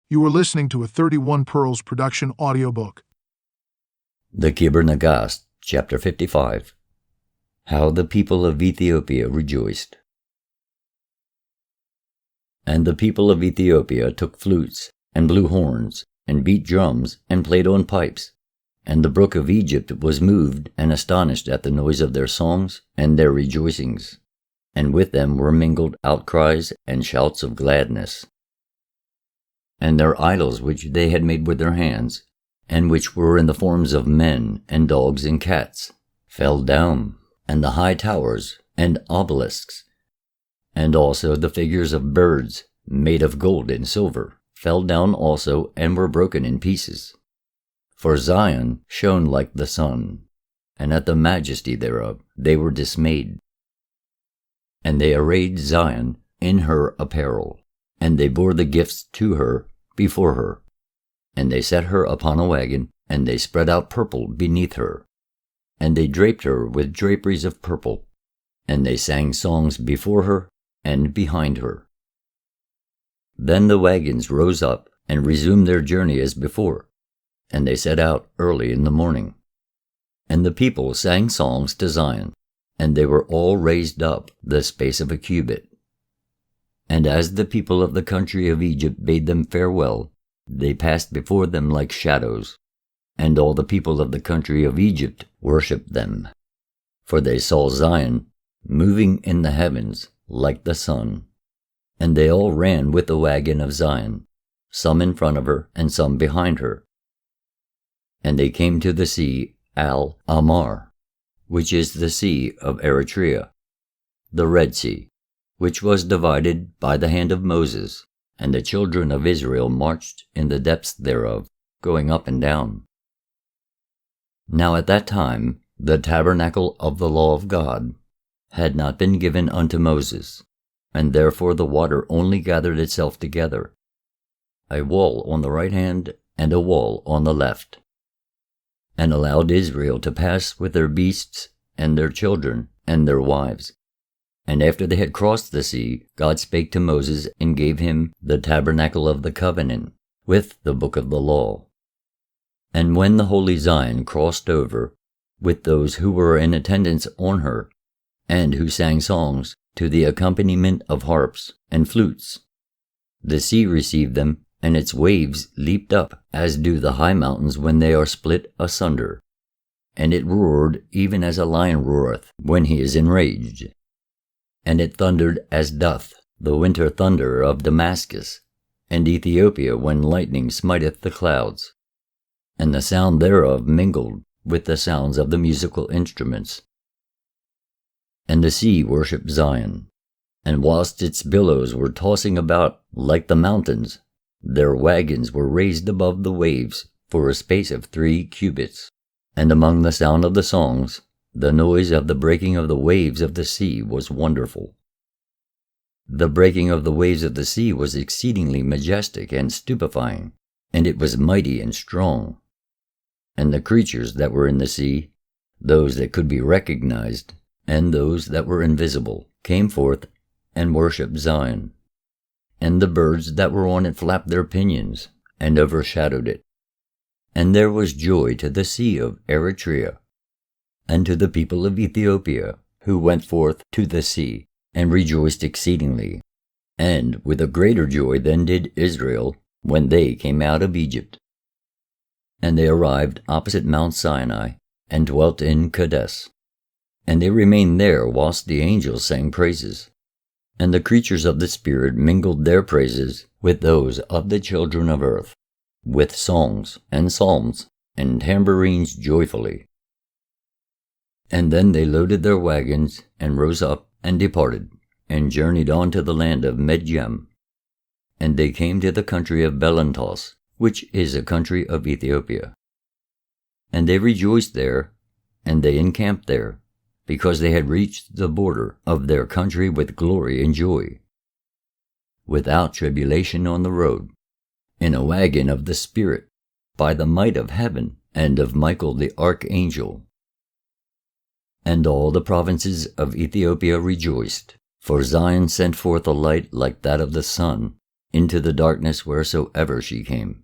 You are listening to a 31 Pearls production audiobook. The Kebra Nagast, Chapter 55. How the people of Ethiopia rejoiced. And the people of Ethiopia took flutes, and blew horns, and beat drums, and played on pipes. And the brook of Egypt was moved and astonished at the noise of their songs and their rejoicings. And with them were mingled outcries and shouts of gladness. And their idols which they had made with their hands, and which were in the forms of men and dogs and cats, fell down, and the high towers and obelisks, and also the figures of birds made of gold and silver, fell down also and were broken in pieces. For Zion shone like the sun, and at the majesty thereof they were dismayed. And they arrayed Zion in her apparel, and they bore the gifts to her before her. And they set her upon a wagon, and they spread out purple beneath her. And they draped her with draperies of purple, and they sang songs before her and behind her. Then the wagons rose up and resumed their journey as before, and they set out early in the morning. And the people sang songs to Zion, and they were all raised up the space of a cubit. And as the people of the country of Egypt bade them farewell, they passed before them like shadows, and all the people of the country of Egypt worshipped them. For they saw Zion moving in the heavens like the sun. And they all ran with the wagon of Zion, some in front of her and some behind her. And they came to the sea Al-Amar, which is the sea of Eritrea, the Red Sea, which was divided by the hand of Moses, and the children of Israel marched in the depths thereof, going up and down. Now at that time the tabernacle of the law of God had not been given unto Moses, and therefore the water only gathered itself together, a wall on the right hand and a wall on the left, and allowed Israel to pass with their beasts and their children and their wives. And after they had crossed the sea, God spake to Moses and gave him the tabernacle of the covenant, with the book of the law. And when the holy Zion crossed over, with those who were in attendance on her, and who sang songs to the accompaniment of harps and flutes, the sea received them, and its waves leaped up, as do the high mountains when they are split asunder. And it roared even as a lion roareth when he is enraged. And it thundered as doth the winter thunder of Damascus, and Ethiopia when lightning smiteth the clouds. And the sound thereof mingled with the sounds of the musical instruments. And the sea worshipped Zion, and whilst its billows were tossing about like the mountains, their wagons were raised above the waves for a space of 3 cubits. And among the sound of the songs, the noise of the breaking of the waves of the sea was wonderful. The breaking of the waves of the sea was exceedingly majestic and stupefying, and it was mighty and strong. And the creatures that were in the sea, those that could be recognized, and those that were invisible, came forth and worshipped Zion. And the birds that were on it flapped their pinions, and overshadowed it. And there was joy to the sea of Eritrea, and to the people of Ethiopia, who went forth to the sea, and rejoiced exceedingly, and with a greater joy than did Israel, when they came out of Egypt. And they arrived opposite Mount Sinai, and dwelt in Kadesh. And they remained there whilst the angels sang praises. And the creatures of the Spirit mingled their praises with those of the children of earth, with songs and psalms and tambourines joyfully. And then they loaded their wagons, and rose up, and departed, and journeyed on to the land of Midian. And they came to the country of Belantos, which is a country of Ethiopia. And they rejoiced there, and they encamped there, because they had reached the border of their country with glory and joy, without tribulation on the road, in a wagon of the Spirit, by the might of heaven, and of Michael the archangel. And all the provinces of Ethiopia rejoiced, for Zion sent forth a light like that of the sun, into the darkness wheresoever she came.